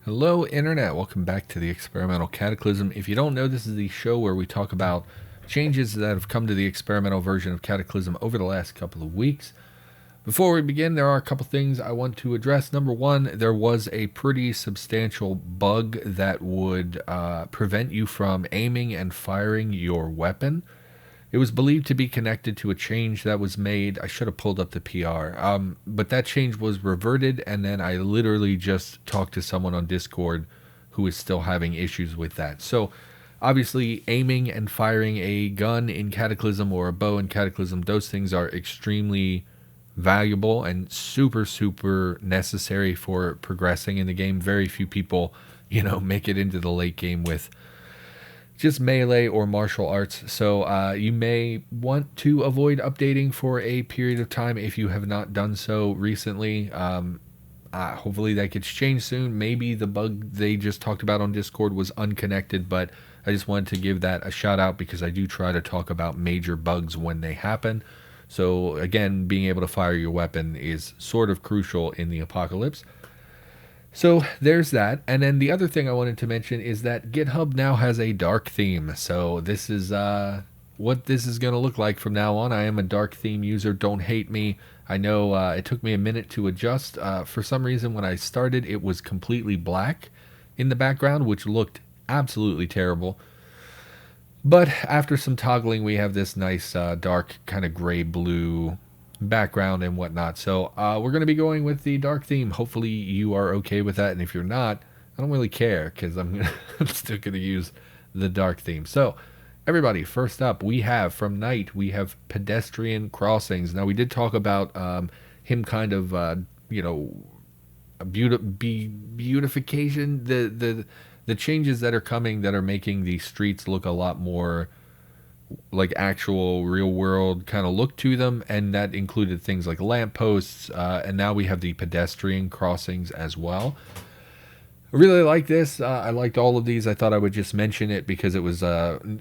Hello, Internet. Welcome back to the Experimental Cataclysm. If you don't know, this is the show where we talk about changes that have come to the experimental version of Cataclysm over the last couple of weeks. Before we begin, there are a couple things I want to address. Number one, there was a pretty substantial bug that would prevent you from aiming and firing your weapon. It was believed to be connected to a change that was made. I should have pulled up the PR. But that change was reverted, and then I literally just talked to someone on Discord who is still having issues with that. So, obviously, aiming and firing a gun in Cataclysm or a bow in Cataclysm, those things are extremely valuable and super, super necessary for progressing in the game. Very few people, make it into the late game with just melee or martial arts. So you may want to avoid updating for a period of time if you have not done so recently. Hopefully that gets changed soon. Maybe the bug they just talked about on Discord was unconnected, but I just wanted to give that a shout out because I do try to talk about major bugs when they happen. So again, being able to fire your weapon is sort of crucial in the apocalypse. So there's that. And then the other thing I wanted to mention is that GitHub now has a dark theme. So this is what this is going to look like from now on. I am a dark theme user. Don't hate me. I know it took me a minute to adjust. For some reason, when I started, it was completely black in the background, which looked absolutely terrible. But after some toggling, we have this nice dark kind of gray blue background and whatnot. So we're going to be going with the dark theme. Hopefully you are okay with that. And if you're not, I don't really care because I'm still going to use the dark theme. So everybody, first up, we have from Night, we have Pedestrian Crossings. Now we did talk about him kind of, beautification, the changes that are coming that are making the streets look a lot more like actual real world kind of look to them, and that included things like lampposts, and now we have the pedestrian crossings as well. I really like this. I liked all of these. I thought I would just mention it because it was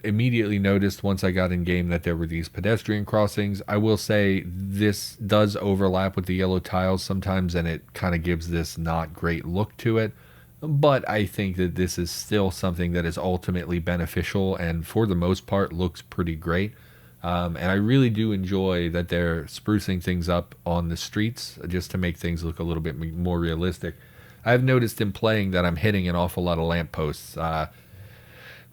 immediately noticed once I got in game that there were these pedestrian crossings. I will say this does overlap with the yellow tiles sometimes, and it kind of gives this not great look to it. But I think that this is still something that is ultimately beneficial and for the most part looks pretty great. And I really do enjoy that they're sprucing things up on the streets just to make things look a little bit more realistic. I've noticed in playing that I'm hitting an awful lot of lampposts,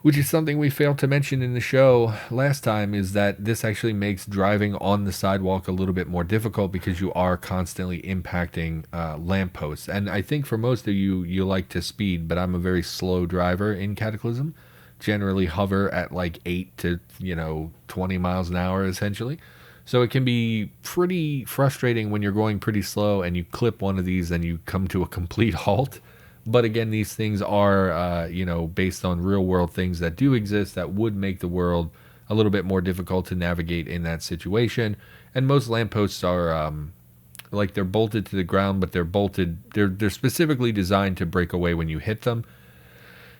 which is something we failed to mention in the show last time, is that this actually makes driving on the sidewalk a little bit more difficult because you are constantly impacting lampposts. And I think for most of you, you like to speed, but I'm a very slow driver in Cataclysm. Generally hover at like 8 to 20 miles an hour essentially. So it can be pretty frustrating when you're going pretty slow and you clip one of these and you come to a complete halt. But again, these things are, based on real world things that do exist that would make the world a little bit more difficult to navigate in that situation. And most lampposts are they're bolted to the ground, but they're specifically designed to break away when you hit them.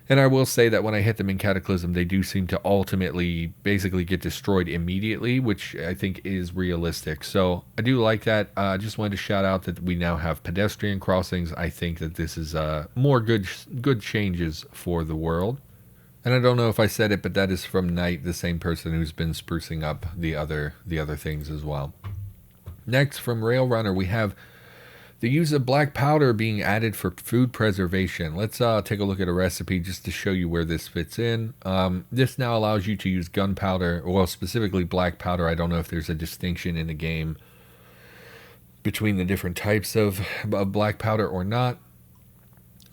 And I will say that when I hit them in Cataclysm, they do seem to ultimately basically get destroyed immediately, which I think is realistic. So I do like that. I just wanted to shout out that we now have pedestrian crossings. I think that this is more good changes for the world. And I don't know if I said it, but that is from Night, the same person who's been sprucing up the other things as well. Next, from Railrunner, we have the use of black powder being added for food preservation. Let's take a look at a recipe just to show you where this fits in. This now allows you to use gunpowder, well, specifically black powder. I don't know if there's a distinction in the game between the different types of black powder or not.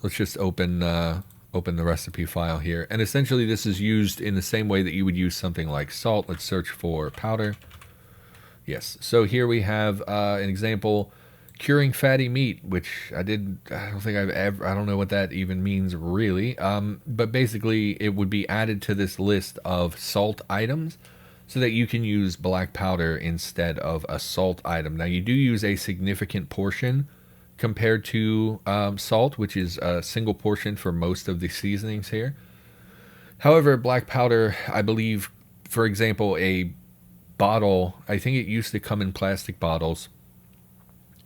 Let's just open the recipe file here. And essentially this is used in the same way that you would use something like salt. Let's search for powder. Yes, so here we have an example. Curing fatty meat, which I don't know what that even means really. But basically it would be added to this list of salt items so that you can use black powder instead of a salt item. Now you do use a significant portion compared to salt, which is a single portion for most of the seasonings here. However, black powder, I believe, for example, a bottle, I think it used to come in plastic bottles,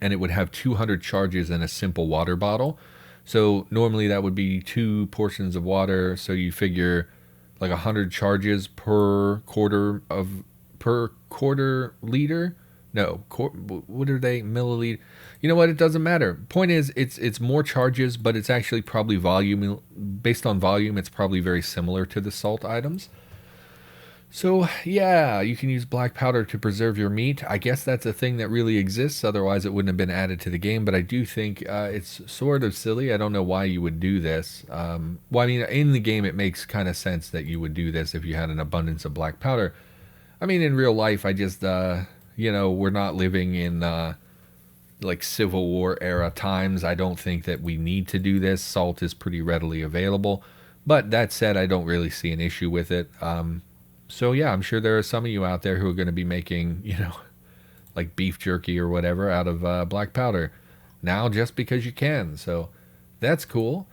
and it would have 200 charges in a simple water bottle. So normally that would be 2 portions of water. So you figure like 100 charges per quarter liter. No, what are they? Milliliter. You know what? It doesn't matter. Point is, it's more charges, but it's actually probably volume. Based on volume, it's probably very similar to the salt items. So, yeah, you can use black powder to preserve your meat. I guess that's a thing that really exists. Otherwise, it wouldn't have been added to the game. But I do think it's sort of silly. I don't know why you would do this. Well, I mean, in the game, it makes kind of sense that you would do this if you had an abundance of black powder. I mean, in real life, I just, we're not living in like Civil War era times. I don't think that we need to do this. Salt is pretty readily available. But that said, I don't really see an issue with it. So yeah, I'm sure there are some of you out there who are going to be making, like beef jerky or whatever out of black powder now just because you can. So that's cool.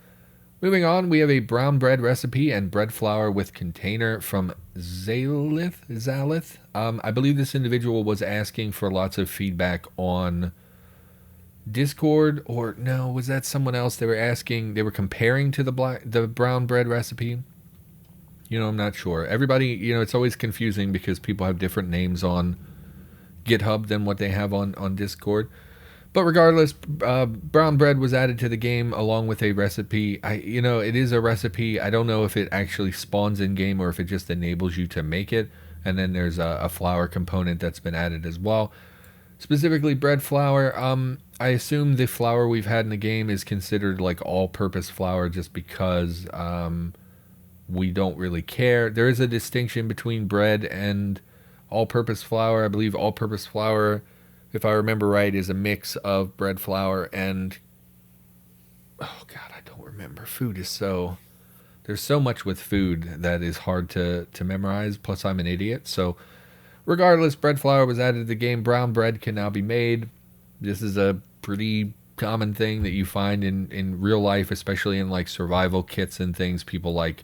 Moving on, we have a brown bread recipe and bread flour with container from Zalith. I believe this individual was asking for lots of feedback on Discord, or no, was that someone else? They were comparing to the brown bread recipe. I'm not sure. Everybody, it's always confusing because people have different names on GitHub than what they have on Discord. But regardless, brown bread was added to the game along with a recipe. It is a recipe. I don't know if it actually spawns in game or if it just enables you to make it. And then there's a flour component that's been added as well. Specifically bread flour. I assume the flour we've had in the game is considered like all-purpose flour just because we don't really care. There is a distinction between bread and all-purpose flour. I believe all-purpose flour, if I remember right, is a mix of bread flour and... Oh, God, I don't remember. There's so much with food that is hard to memorize, plus I'm an idiot. So, regardless, bread flour was added to the game. Brown bread can now be made. This is a pretty common thing that you find in real life, especially in, like, survival kits and things. People like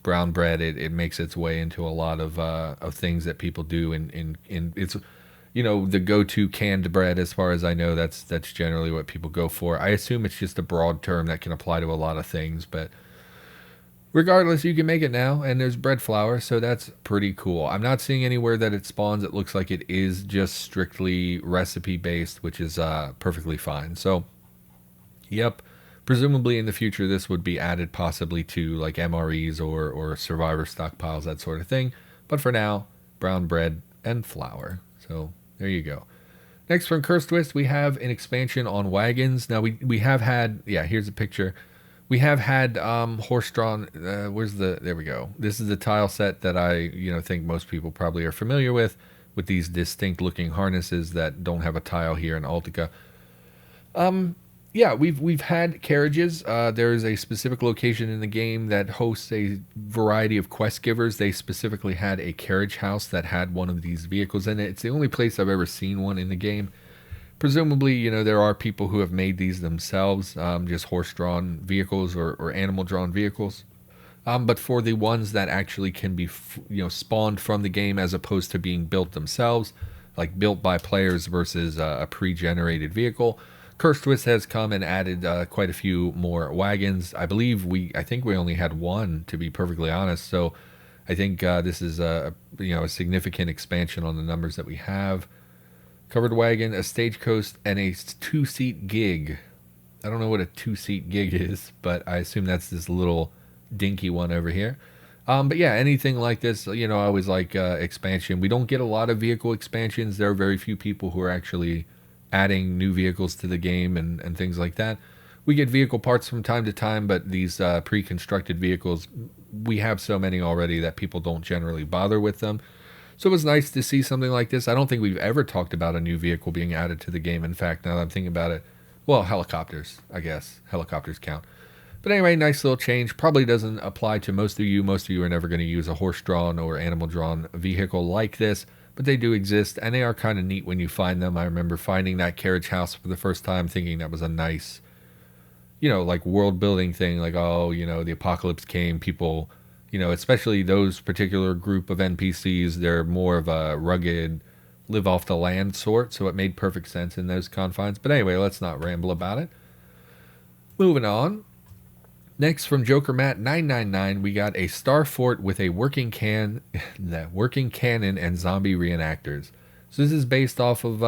brown bread. It makes its way into a lot of things that people do in it's the go-to canned bread. As far as I know, that's generally what people go for. I assume it's just a broad term that can apply to a lot of things, but regardless, you can make it now, and there's bread flour, so that's pretty cool. I'm not seeing anywhere that it spawns. It looks like it is just strictly recipe based, which is perfectly fine. So yep. Presumably in the future, this would be added possibly to like MREs or survivor stockpiles, that sort of thing. But for now, brown bread and flour. So there you go. Next from Curse Twist, we have an expansion on Wagons. Now we have had, here's a picture. We have had horse-drawn, there we go. This is the tile set that I think most people probably are familiar with these distinct looking harnesses that don't have a tile here in Altica. Yeah, we've had carriages. There is a specific location in the game that hosts a variety of quest givers. They specifically had a carriage house that had one of these vehicles in it. It's the only place I've ever seen one in the game. Presumably, there are people who have made these themselves, just horse-drawn vehicles or animal-drawn vehicles. But for the ones that actually can be, spawned from the game as opposed to being built themselves, like built by players versus a pre-generated vehicle, Curse Twist has come and added quite a few more wagons. I think we only had one, to be perfectly honest. So I think this is a significant expansion on the numbers that we have. Covered wagon, a stagecoach, and a 2-seat gig. I don't know what a 2-seat gig is, but I assume that's this little dinky one over here. But yeah, anything like this, I always like expansion. We don't get a lot of vehicle expansions. There are very few people who are actually adding new vehicles to the game and things like that. We get vehicle parts from time to time, but these pre-constructed vehicles, we have so many already that people don't generally bother with them. So it was nice to see something like this. I don't think we've ever talked about a new vehicle being added to the game. In fact, now that I'm thinking about it, well, helicopters, I guess. Helicopters count. But anyway, nice little change. Probably doesn't apply to most of you. Most of you are never going to use a horse-drawn or animal-drawn vehicle like this. But they do exist, and they are kind of neat when you find them. I remember finding that carriage house for the first time, thinking that was a nice, like world-building thing. Like, the apocalypse came, people, especially those particular group of NPCs, they're more of a rugged, live-off-the-land sort, so it made perfect sense in those confines. But anyway, let's not ramble about it. Moving on. Next, from Joker Matt 999, we got a Star Fort with a working working cannon and zombie reenactors. So this is based off of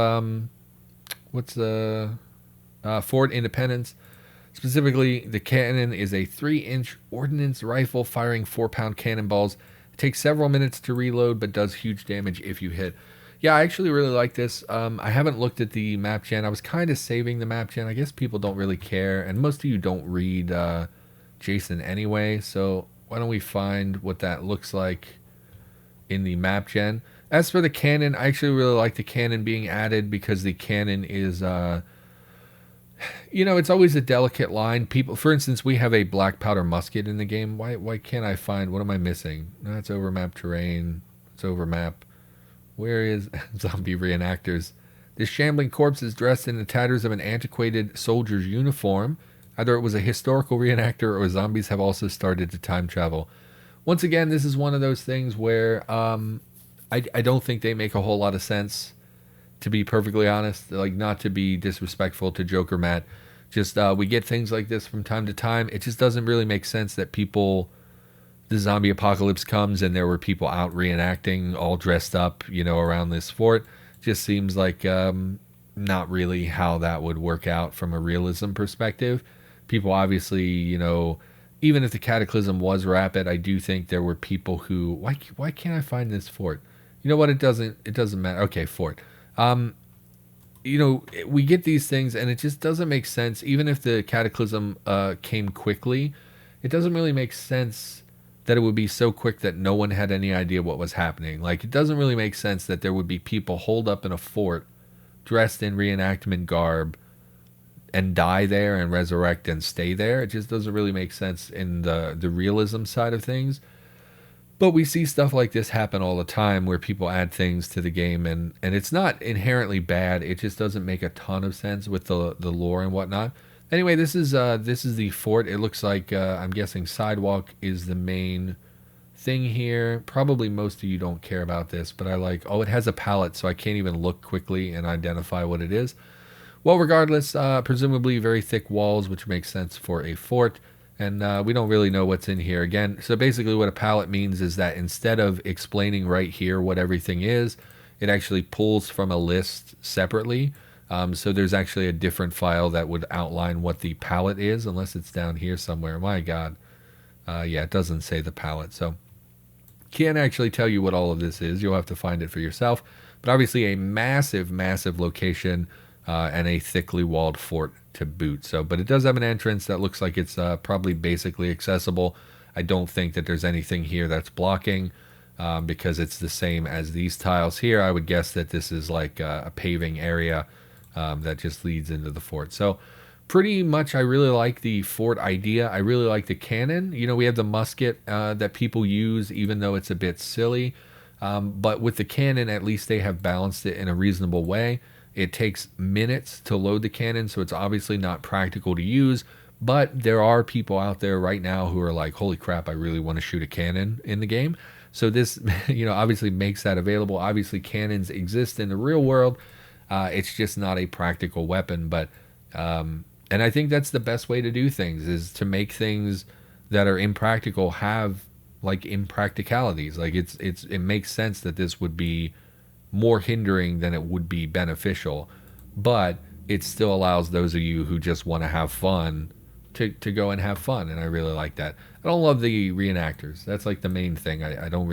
what's the Fort Independence. Specifically, the cannon is a 3-inch ordnance rifle firing 4-pound cannonballs. It takes several minutes to reload, but does huge damage if you hit. Yeah, I actually really like this. I haven't looked at the map gen. I was kind of saving the map gen. I guess people don't really care, and most of you don't read Jason anyway. So why don't we find what that looks like in the map gen? As for the cannon, I actually really like the cannon being added because the cannon is it's always a delicate line. People, for instance, we have a black powder musket in the game. Why can't I find, what am I missing? No, it's overmap terrain. It's overmap. Where is zombie reenactors? This shambling corpse is dressed in the tatters of an antiquated soldier's uniform. Either it was a historical reenactor or zombies have also started to time travel. Once again, this is one of those things where I don't think they make a whole lot of sense, to be perfectly honest. Like, not to be disrespectful to Joker Matt. Just we get things like this from time to time. It just doesn't really make sense that the zombie apocalypse comes and there were people out reenacting all dressed up, around this fort. Just seems like not really how that would work out from a realism perspective. People obviously, even if the Cataclysm was rapid, I do think there were people who, why can't I find this fort? You know what? It doesn't matter. Okay, fort. We get these things and it just doesn't make sense. Even if the Cataclysm came quickly, it doesn't really make sense that it would be so quick that no one had any idea what was happening. Like, it doesn't really make sense that there would be people holed up in a fort dressed in reenactment garb and die there and resurrect and stay there. It just doesn't really make sense in the realism side of things. But we see stuff like this happen all the time where people add things to the game, and it's not inherently bad. It just doesn't make a ton of sense with the lore and whatnot. Anyway, this is the fort. It looks like I'm guessing sidewalk is the main thing here. Probably most of you don't care about this, but I like, it has a palette, so I can't even look quickly and identify what it is. Well, regardless, presumably very thick walls, which makes sense for a fort. And we don't really know what's in here. Again, so basically what a palette means is that instead of explaining right here what everything is, it actually pulls from a list separately. So there's actually a different file that would outline what the palette is, unless it's down here somewhere. My God. Yeah, it doesn't say the palette. So can't actually tell you what all of this is. You'll have to find it for yourself. But obviously a massive, massive location and a thickly walled fort to boot. So, but it does have an entrance that looks like it's probably basically accessible. I don't think that there's anything here that's blocking because it's the same as these tiles here. I would guess that this is like a paving area that just leads into the fort. So pretty much I really like the fort idea. I really like the cannon. We have the musket that people use, even though it's a bit silly. But with the cannon, at least they have balanced it in a reasonable way. It takes minutes to load the cannon, so it's obviously not practical to use. But there are people out there right now who are like, holy crap, I really want to shoot a cannon in the game. So this, obviously makes that available. Obviously, cannons exist in the real world. It's just not a practical weapon. But and I think that's the best way to do things, is to make things that are impractical have like impracticalities. Like it makes sense that this would be more hindering than it would be beneficial, but it still allows those of you who just want to have fun to go and have fun, and I really like that. I don't love the reenactors. That's like the main thing. I don't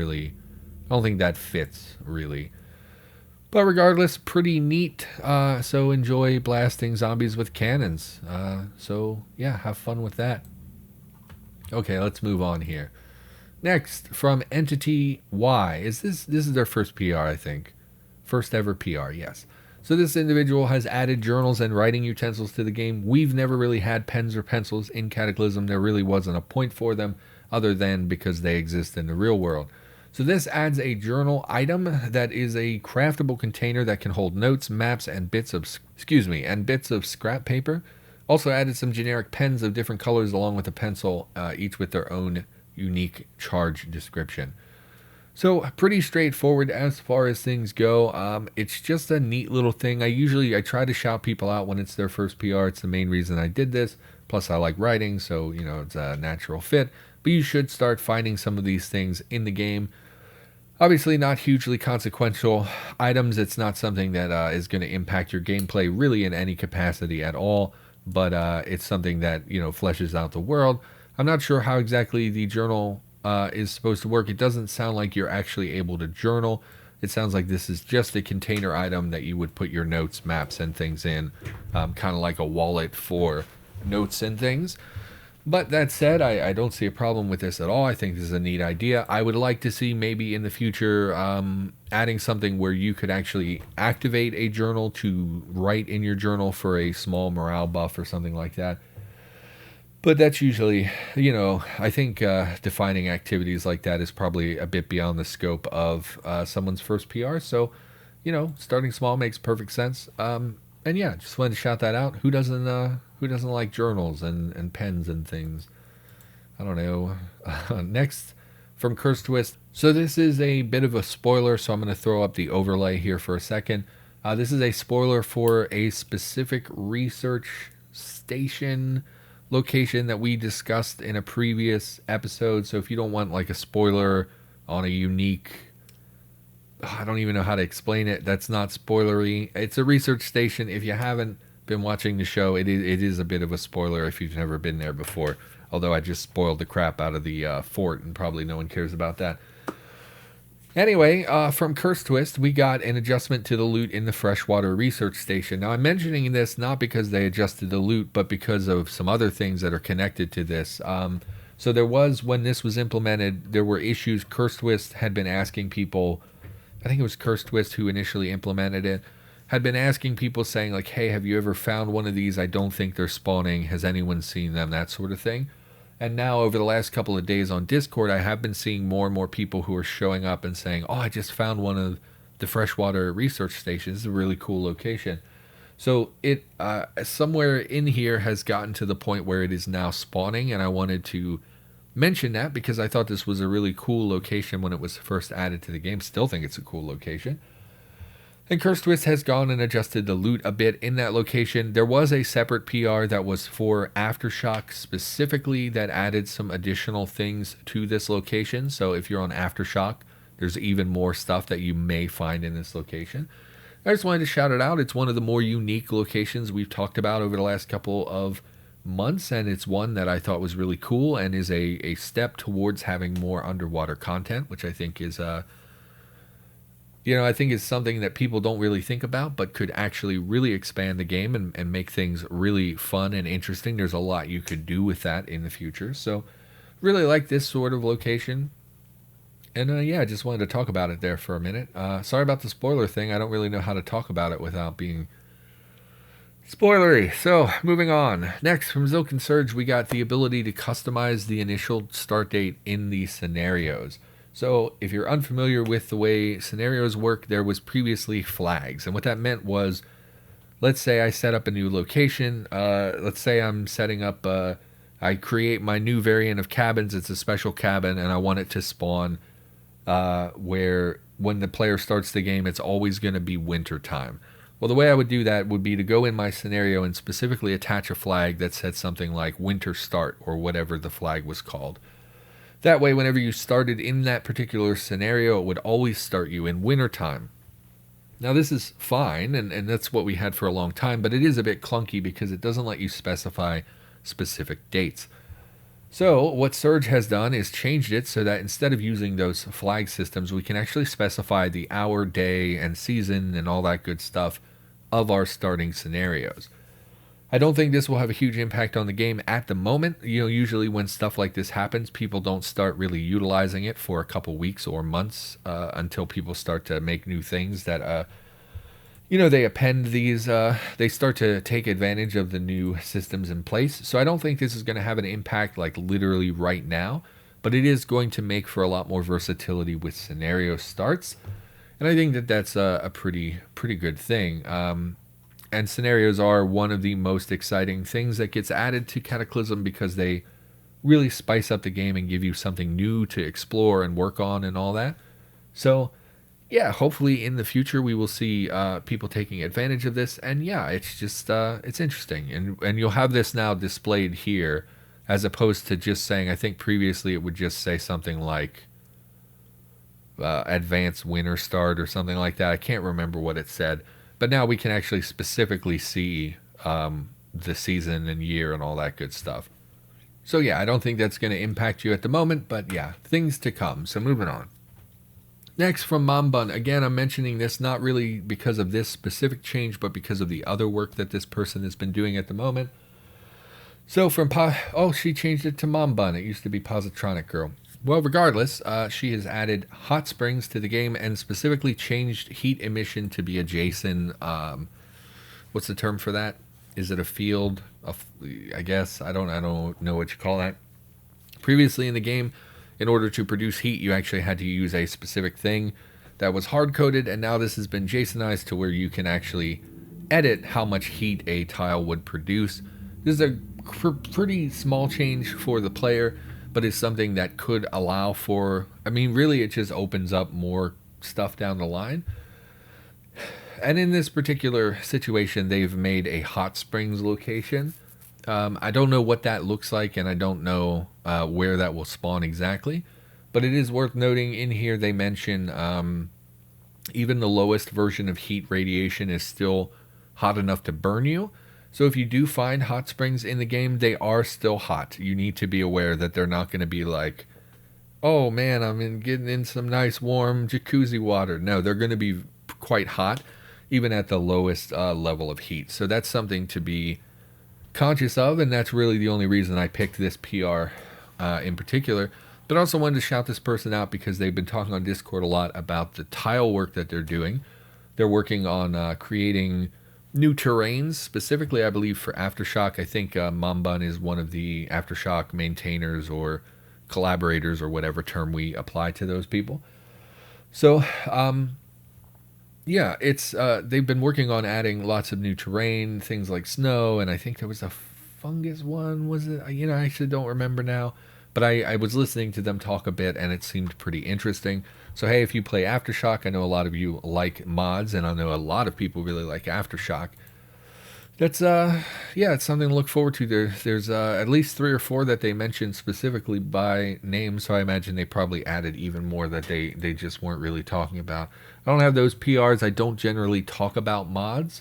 think that fits really. But regardless, pretty neat. So enjoy blasting zombies with cannons. So yeah, have fun with that. Okay, let's move on here. Next, from Entity Y. This is their first PR, I think. First ever PR, yes. So this individual has added journals and writing utensils to the game. We've never really had pens or pencils in Cataclysm. There really wasn't a point for them other than because they exist in the real world. So this adds a journal item that is a craftable container that can hold notes, maps, and bits of scrap paper. Also added some generic pens of different colors along with a pencil, each with their own unique charge description. So pretty straightforward as far as things go. It's just a neat little thing. I try to shout people out when it's their first PR. It's the main reason I did this. Plus, I like writing, so, it's a natural fit. But you should start finding some of these things in the game. Obviously, not hugely consequential items. It's not something that is going to impact your gameplay really in any capacity at all. But it's something that, fleshes out the world. I'm not sure how exactly the journal is supposed to work. It doesn't sound like you're actually able to journal. It sounds like this is just a container item that you would put your notes, maps, and things in, kind of like a wallet for notes and things. But that said, I don't see a problem with this at all. I think this is a neat idea. I would like to see maybe in the future adding something where you could actually activate a journal to write in your journal for a small morale buff or something like that. But that's usually, I think defining activities like that is probably a bit beyond the scope of someone's first PR. So, starting small makes perfect sense. And yeah, just wanted to shout that out. Who doesn't like journals and pens and things? I don't know. Next, from Curse Twist. So this is a bit of a spoiler, so I'm going to throw up the overlay here for a second. This is a spoiler for a specific research station location that we discussed in a previous episode. So if you don't want like a spoiler on a unique, I don't even know how to explain it, that's not spoilery. It's a research station. If you haven't been watching the show, it is a bit of a spoiler if you've never been there before. Although I just spoiled the crap out of the fort, and probably no one cares about that. Anyway, from Curse Twist, we got an adjustment to the loot in the freshwater research station. Now, I'm mentioning this not because they adjusted the loot, but because of some other things that are connected to this. So there was, when this was implemented, there were issues. Curse Twist had been asking people, I think it was Curse Twist who initially implemented it, had been asking people saying like, hey, have you ever found one of these? I don't think they're spawning. Has anyone seen them? That sort of thing. And now over the last couple of days on Discord, I have been seeing more and more people who are showing up and saying, oh, I just found one of the freshwater research stations. It's a really cool location. So it somewhere in here has gotten to the point where it is now spawning, and I wanted to mention that because I thought this was a really cool location when it was first added to the game. Still think it's a cool location. And Curse Twist has gone and adjusted the loot a bit in that location. There was a separate PR that was for Aftershock specifically that added some additional things to this location. So if you're on Aftershock, there's even more stuff that you may find in this location. I just wanted to shout it out. It's one of the more unique locations we've talked about over the last couple of months, and it's one that I thought was really cool and is a step towards having more underwater content, which I think is I think it's something that people don't really think about, but could actually really expand the game and make things really fun and interesting. There's a lot you could do with that in the future. So really like this sort of location. And yeah, I just wanted to talk about it there for a minute. Sorry about the spoiler thing. I don't really know how to talk about it without being spoilery. So moving on. Next, from Zilk and Surge, we got the ability to customize the initial start date in the scenarios. So if you're unfamiliar with the way scenarios work, there was previously flags. And what that meant was, let's say I set up a new location. Let's say I'm setting up, I create my new variant of cabins. It's a special cabin, and I want it to spawn where when the player starts the game, it's always going to be winter time. Well, the way I would do that would be to go in my scenario and specifically attach a flag that said something like winter start or whatever the flag was called. That way, whenever you started in that particular scenario, it would always start you in wintertime. Now, this is fine, and that's what we had for a long time, but it is a bit clunky because it doesn't let you specify specific dates. So, what Surge has done is changed it so that instead of using those flag systems, we can actually specify the hour, day, and season and all that good stuff of our starting scenarios. I don't think this will have a huge impact on the game at the moment. Usually when stuff like this happens, people don't start really utilizing it for a couple weeks or months until people start to make new things that, they append these, they start to take advantage of the new systems in place. So I don't think this is going to have an impact like literally right now, but it is going to make for a lot more versatility with scenario starts. And I think that that's a pretty good thing. And scenarios are one of the most exciting things that gets added to Cataclysm because they really spice up the game and give you something new to explore and work on and all that. So yeah, hopefully in the future we will see people taking advantage of this. And yeah, it's just it's interesting, and you'll have this now displayed here, as opposed to just saying. I think previously it would just say something like advanced winter start or something like that. I can't remember what it said, but now we can actually specifically see the season and year and all that good stuff. So yeah, I don't think that's going to impact you at the moment, but yeah, things to come. So moving on. Next from Mambun, again, I'm mentioning this not really because of this specific change, but because of the other work that this person has been doing at the moment. So from she changed it to Mambun. It used to be Positronic Girl. Well, regardless, she has added hot springs to the game and specifically changed heat emission to be a JSON. What's the term for that? Is it a field? I guess I don't know what you call that. Previously in the game, in order to produce heat, you actually had to use a specific thing that was hard-coded, and now this has been JSONized to where you can actually edit how much heat a tile would produce. This is a pretty small change for the player, but it's something that could allow for, I mean, really it just opens up more stuff down the line. And in this particular situation, they've made a hot springs location. I don't know what that looks like, and I don't know where that will spawn exactly. But it is worth noting in here they mention even the lowest version of heat radiation is still hot enough to burn you. So if you do find hot springs in the game, they are still hot. You need to be aware that they're not going to be like, oh man, getting in some nice warm jacuzzi water. No, they're going to be quite hot, even at the lowest level of heat. So that's something to be conscious of, and that's really the only reason I picked this PR in particular. But I also wanted to shout this person out because they've been talking on Discord a lot about the tile work that they're doing. They're working on creating new terrains, specifically I believe for Aftershock. I think Mambun is one of the Aftershock maintainers or collaborators or whatever term we apply to those people. So yeah, it's they've been working on adding lots of new terrain, things like snow, and I think there was a fungus one. Was it? I actually don't remember now. But I was listening to them talk a bit, and it seemed pretty interesting. So hey, if you play Aftershock, I know a lot of you like mods, and I know a lot of people really like Aftershock. That's it's something to look forward to. There's at least 3 or 4 that they mentioned specifically by name, so I imagine they probably added even more that they just weren't really talking about. I don't have those PRs. I don't generally talk about mods.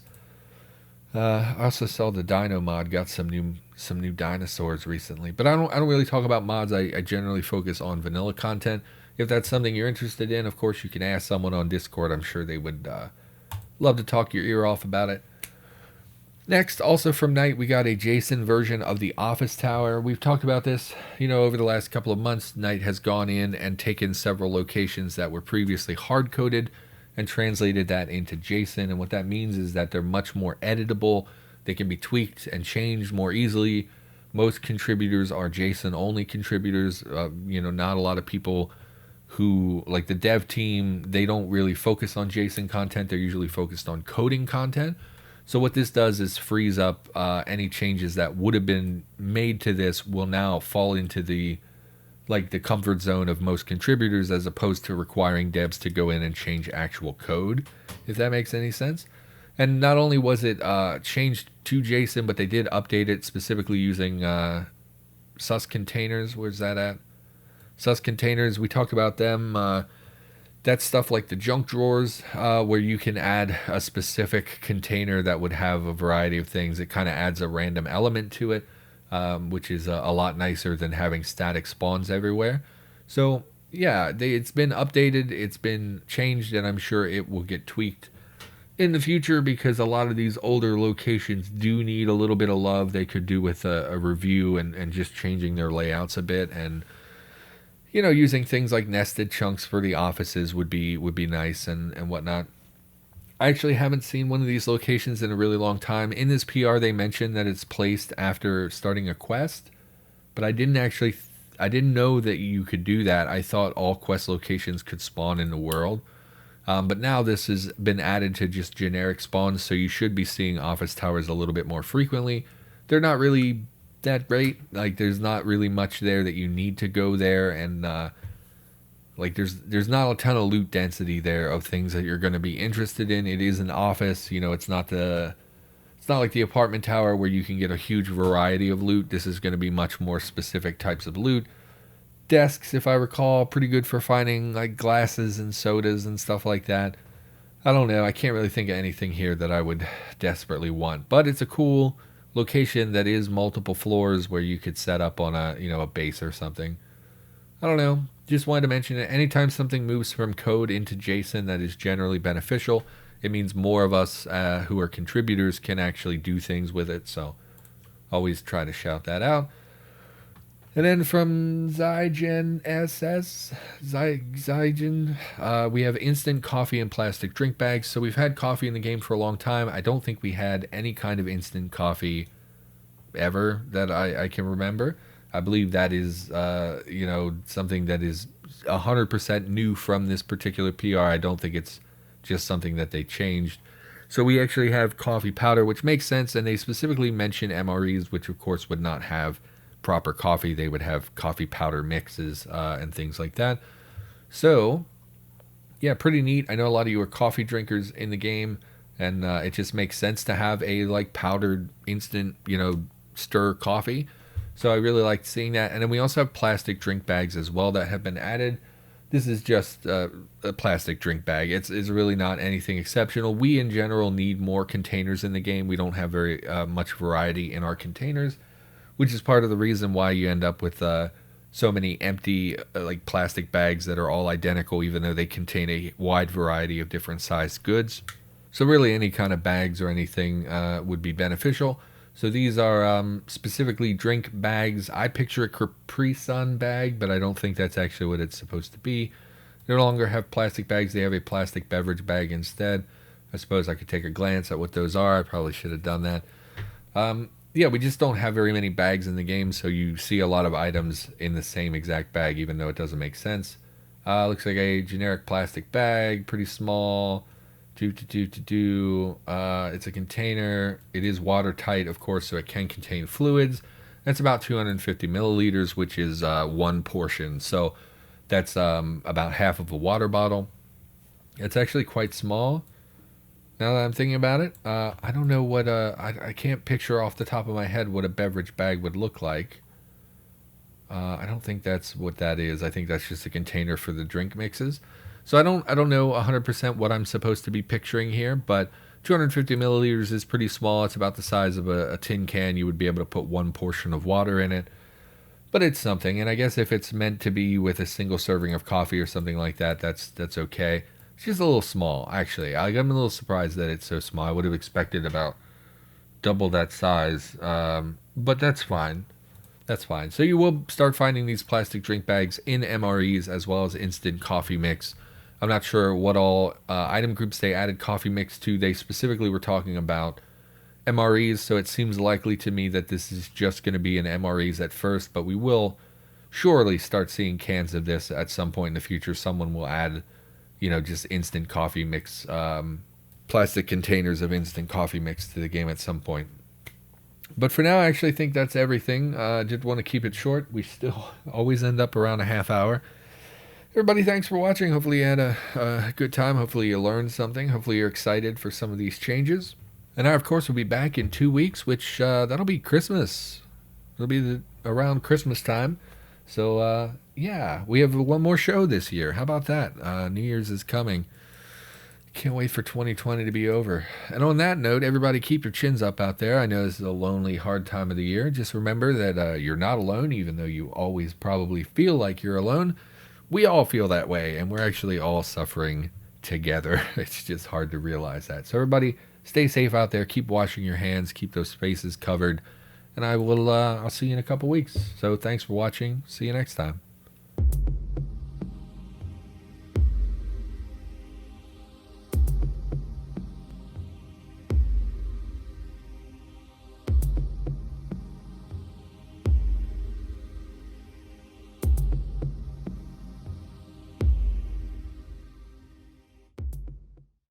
I also saw the Dino mod got some new dinosaurs recently, but I don't really talk about mods. I generally focus on vanilla content. If that's something you're interested in, of course you can ask someone on Discord. I'm sure they would love to talk your ear off about it. Next, also from Night, we got a JSON version of the office tower. We've talked about this, over the last couple of months. Night has gone in and taken several locations that were previously hard-coded and translated that into JSON. And what that means is that they're much more editable. They can be tweaked and changed more easily. Most contributors are JSON-only contributors. Not a lot of people who, like the dev team, they don't really focus on JSON content. They're usually focused on coding content. So what this does is frees up any changes that would have been made to this will now fall into the comfort zone of most contributors, as opposed to requiring devs to go in and change actual code, if that makes any sense. And not only was it changed to JSON, but they did update it specifically using sus containers. Where's that at? Sus containers, we talked about them. That's stuff like the junk drawers, where you can add a specific container that would have a variety of things. It kind of adds a random element to it, which is a lot nicer than having static spawns everywhere. So yeah, it's been updated, it's been changed, and I'm sure it will get tweaked in the future, because a lot of these older locations do need a little bit of love. They could do with a review and just changing their layouts a bit, and using things like nested chunks for the offices would be nice and whatnot. I actually haven't seen one of these locations in a really long time. In this PR, they mentioned that it's placed after starting a quest, but I didn't know that you could do that. I thought all quest locations could spawn in the world. But now this has been added to just generic spawns, so you should be seeing office towers a little bit more frequently. They're not really that great. There's not really much there that you need to go there and Like there's not a ton of loot density there of things that you're going to be interested in. It is an office, it's not like the apartment tower where you can get a huge variety of loot. This is going to be much more specific types of loot. Desks, if I recall, pretty good for finding like glasses and sodas and stuff like that. I don't know. I can't really think of anything here that I would desperately want. But it's a cool location that is multiple floors where you could set up on a base or something. I don't know. Just wanted to mention it. Anytime something moves from code into JSON, that is generally beneficial. It means more of us who are contributors can actually do things with it. So always try to shout that out. And then from Zygen SS, we have instant coffee in plastic drink bags. So we've had coffee in the game for a long time. I don't think we had any kind of instant coffee ever that I can remember. I believe that is, something that is 100% new from this particular PR. I don't think it's just something that they changed. So we actually have coffee powder, which makes sense. And they specifically mention MREs, which of course would not have proper coffee. They would have coffee powder mixes and things like that. So yeah, pretty neat. I know a lot of you are coffee drinkers in the game, and it just makes sense to have a like powdered instant stir coffee. So I really liked seeing that. And then we also have plastic drink bags as well that have been added. This is just a plastic drink bag. It's really not anything exceptional. We in general need more containers in the game. We don't have very much variety in our containers, which is part of the reason why you end up with so many empty like plastic bags that are all identical, even though they contain a wide variety of different sized goods. So really any kind of bags or anything would be beneficial. So these are specifically drink bags. I picture a Capri Sun bag, but I don't think that's actually what it's supposed to be. They no longer have plastic bags. They have a plastic beverage bag instead. I suppose I could take a glance at what those are. I probably should have done that. Yeah, we just don't have very many bags in the game, so you see a lot of items in the same exact bag, even though it doesn't make sense. Looks like a generic plastic bag, pretty small. It's a container. It is watertight, of course, so it can contain fluids. That's about 250 milliliters, which is one portion. So that's about half of a water bottle. It's actually quite small. Now that I'm thinking about it, I don't know what I can't picture off the top of my head what a beverage bag would look like. I don't think that's what that is. I think that's just a container for the drink mixes. So I don't know 100% what I'm supposed to be picturing here, but 250 milliliters is pretty small. It's about the size of a tin can. You would be able to put one portion of water in it. But it's something, and I guess if it's meant to be with a single serving of coffee or something like that, that's okay. It's just a little small, actually. I'm a little surprised that it's so small. I would have expected about double that size, but that's fine. That's fine. So you will start finding these plastic drink bags in MREs as well as instant coffee mix. I'm not sure what all item groups they added coffee mix to. They specifically were talking about MREs, so it seems likely to me that this is just going to be in MREs at first, but we will surely start seeing cans of this at some point in the future. Someone will add, just instant coffee mix, plastic containers of instant coffee mix to the game at some point. But for now, I actually think that's everything. I did want to keep it short. We still always end up around a half hour. Everybody, thanks for watching. Hopefully you had a good time. Hopefully you learned something. Hopefully you're excited for some of these changes. And I, of course, will be back in 2 weeks, which that'll be Christmas. It'll be around Christmas time. So, yeah, we have one more show this year. How about that? New Year's is coming. Can't wait for 2020 to be over. And on that note, everybody keep your chins up out there. I know this is a lonely, hard time of the year. Just remember that you're not alone, even though you always probably feel like you're alone. We all feel that way, and we're actually all suffering together. It's just hard to realize that. So everybody, stay safe out there. Keep washing your hands. Keep those spaces covered. And I'll see you in a couple weeks. So thanks for watching. See you next time.